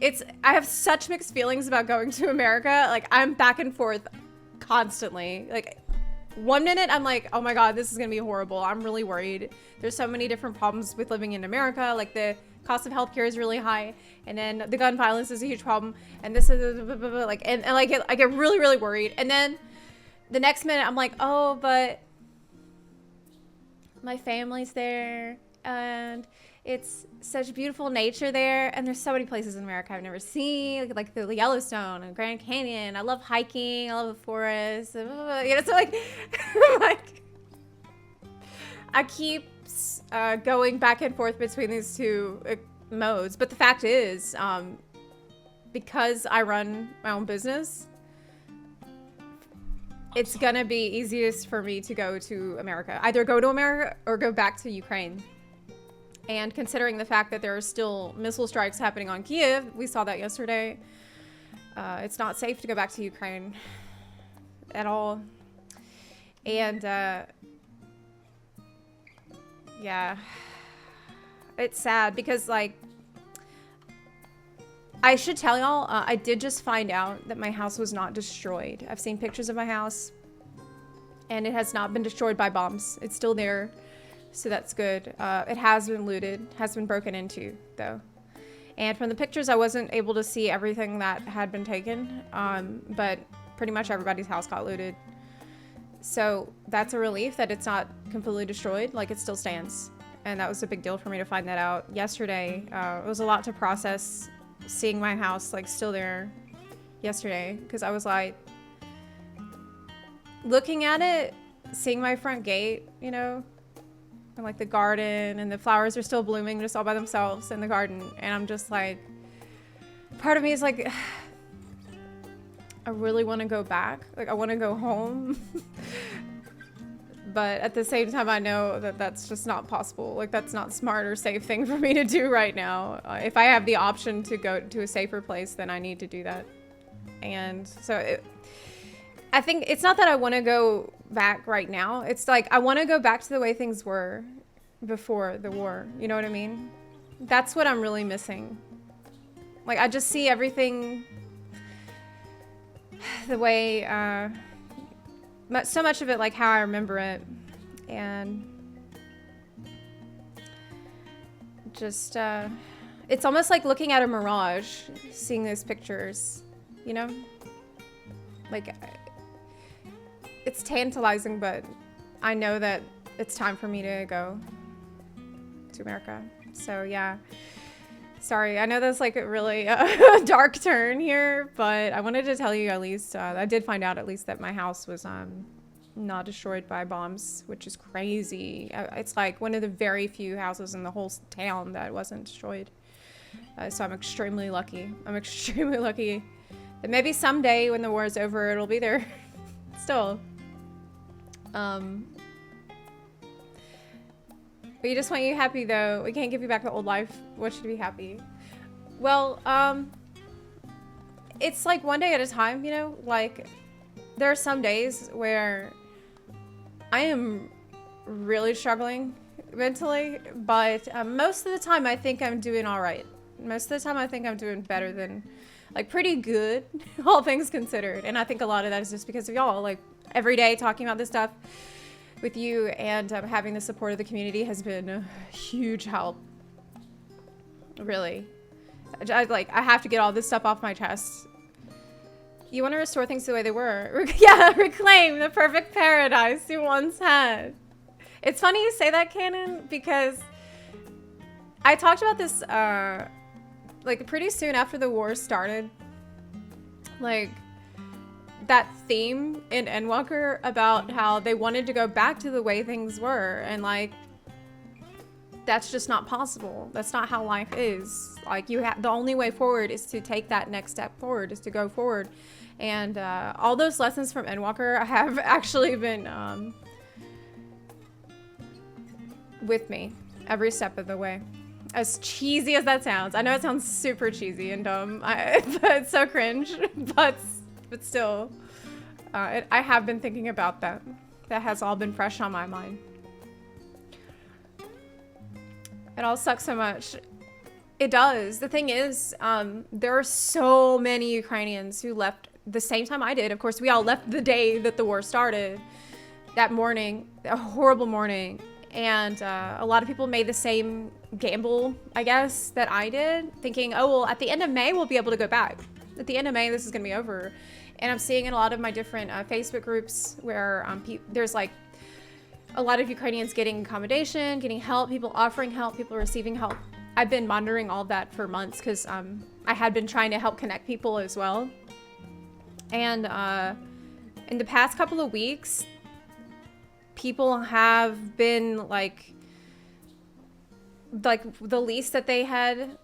I have such mixed feelings about going to America. Like, I'm back and forth constantly. Like, one minute I'm like, oh my God, this is gonna be horrible. I'm really worried. There's so many different problems with living in America. Like, the cost of healthcare is really high, and then the gun violence is a huge problem, and this is like, and like, I get really, really worried. And then the next minute I'm like, oh, but my family's there, and it's such beautiful nature there, and there's so many places in America I've never seen, like the Yellowstone and Grand Canyon. I love hiking. I love the forest. You know, so like, like I keep going back and forth between these two modes. But the fact is, because I run my own business, it's gonna be easiest for me to go to America. Either go to America or go back to Ukraine. And considering the fact that there are still missile strikes happening on Kiev, we saw that yesterday, it's not safe to go back to Ukraine at all. And yeah, it's sad because, like, I should tell y'all, I did just find out that my house was not destroyed. I've seen pictures of my house, and it has not been destroyed by bombs. It's still there. So that's good. It has been looted, has been broken into, though. And from the pictures, I wasn't able to see everything that had been taken, but pretty much everybody's house got looted. So that's a relief that it's not completely destroyed, like it still stands. And that was a big deal for me to find that out yesterday. It was a lot to process, seeing my house like still there yesterday, because I was like, looking at it, seeing my front gate, you know, and like the garden, and the flowers are still blooming just all by themselves in the garden, and I'm just like, part of me is like, I really want to go back, like I want to go home. But at the same time, I know that that's just not possible. Like, that's not smart or safe thing for me to do right now. If I have the option to go to a safer place, then I need to do that. And so I think it's not that I want to go back right now. It's like, I want to go back to the way things were before the war. You know what I mean? That's what I'm really missing. Like, I just see everything the way, so much of it like how I remember it. And just, it's almost like looking at a mirage, seeing those pictures, you know? Like, it's tantalizing, but I know that it's time for me to go to America. So yeah, sorry. I know that's like a really dark turn here, but I wanted to tell you at least, I did find out at least that my house was not destroyed by bombs, which is crazy. It's like one of the very few houses in the whole town that wasn't destroyed. So I'm extremely lucky. I'm extremely lucky that maybe someday when the war is over, it'll be there still. We just want you happy, though. We can't give you back the old life. We want you to be happy. Well, it's like one day at a time, you know? Like, there are some days where I am really struggling mentally, but most of the time I think I'm doing all right. Most of the time I think I'm doing better than, like, pretty good, all things considered. And I think a lot of that is just because of y'all. Like, every day talking about this stuff with you and having the support of the community has been a huge help. Really. I have to get all this stuff off my chest. You want to restore things the way they were. Yeah, reclaim the perfect paradise you once had. It's funny you say that, Cannon, because I talked about this like pretty soon after the war started. Like, that theme in Endwalker about how they wanted to go back to the way things were, and like, that's just not possible. That's not how life is. Like, the only way forward is to take that next step forward, is to go forward. And all those lessons from Endwalker have actually been with me every step of the way. As cheesy as that sounds. I know it sounds super cheesy and dumb. It's so cringe, but still, I have been thinking about that. That has all been fresh on my mind. It all sucks so much. It does. The thing is, there are so many Ukrainians who left the same time I did. Of course, we all left the day that the war started, that morning, a horrible morning. And a lot of people made the same gamble, I guess, that I did, thinking, oh, well, at the end of May, we'll be able to go back. At the end of May, this is going to be over. And I'm seeing in a lot of my different Facebook groups where there's like a lot of Ukrainians getting accommodation, getting help, people offering help, people receiving help. I've been monitoring all of that for months because I had been trying to help connect people as well. And in the past couple of weeks, people have been like the lease that they had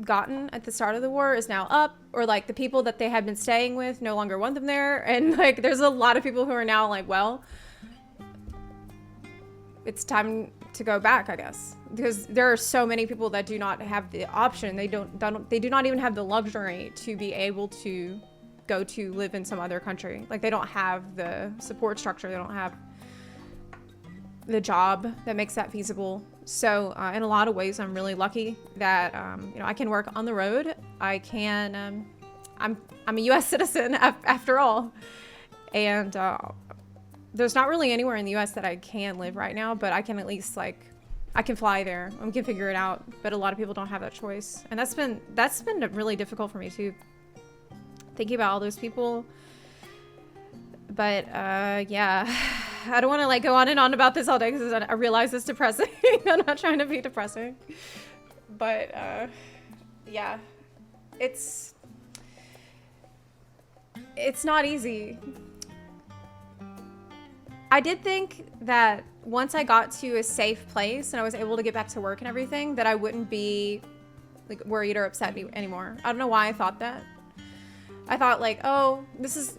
gotten at the start of the war is now up, or like the people that they had been staying with no longer want them there. And like there's a lot of people who are now like, well, it's time to go back, I guess, because there are so many people that do not have the option. They do not even have the luxury to be able to go to live in some other country. Like they don't have the support structure. They don't have the job that makes that feasible. So in a lot of ways, I'm really lucky that I can work on the road. I can. I'm a U.S. citizen after all, and there's not really anywhere in the U.S. that I can live right now, but I can at least I can fly there. I can figure it out. But a lot of people don't have that choice, and that's been really difficult for me too. Thinking about all those people. But yeah, I don't want to go on and on about this all day because I realize it's depressing. I'm not trying to be depressing, but yeah, it's not easy. I did think that once I got to a safe place and I was able to get back to work and everything, that I wouldn't be worried or upset anymore. I don't know why I thought that. I thought oh, this is,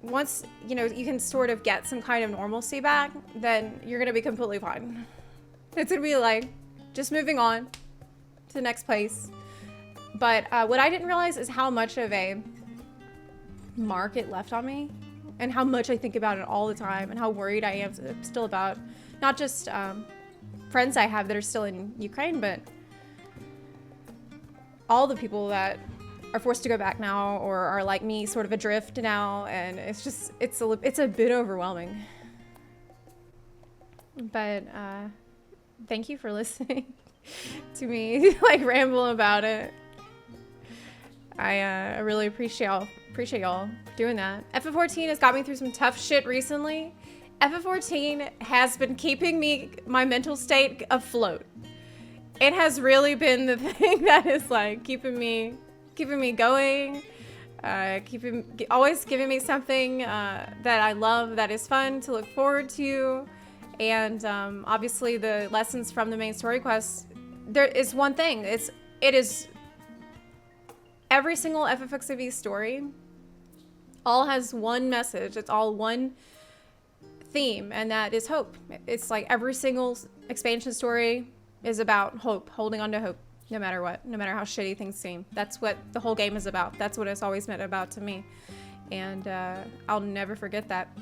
once, you can sort of get some kind of normalcy back, then you're going to be completely fine. It's going to be just moving on to the next place. But what I didn't realize is how much of a mark it left on me, and how much I think about it all the time, and how worried I am still about not just friends I have that are still in Ukraine, but all the people that are forced to go back now, or are like me, sort of adrift now, and it's a bit overwhelming. But thank you for listening to me ramble about it. I really appreciate y'all doing that. FF14 has got me through some tough shit recently. FF14 has been keeping my mental state afloat. It has really been the thing that is keeping me going, always giving me something that I love, that is fun to look forward to. And obviously the lessons from the main story quest, there is one thing. It is every single FFXV story all has one message. It's all one theme, and that is hope. It's every single expansion story is about hope, holding on to hope, no matter what, no matter how shitty things seem. That's what the whole game is about. That's what it's always meant about to me. And I'll never forget that.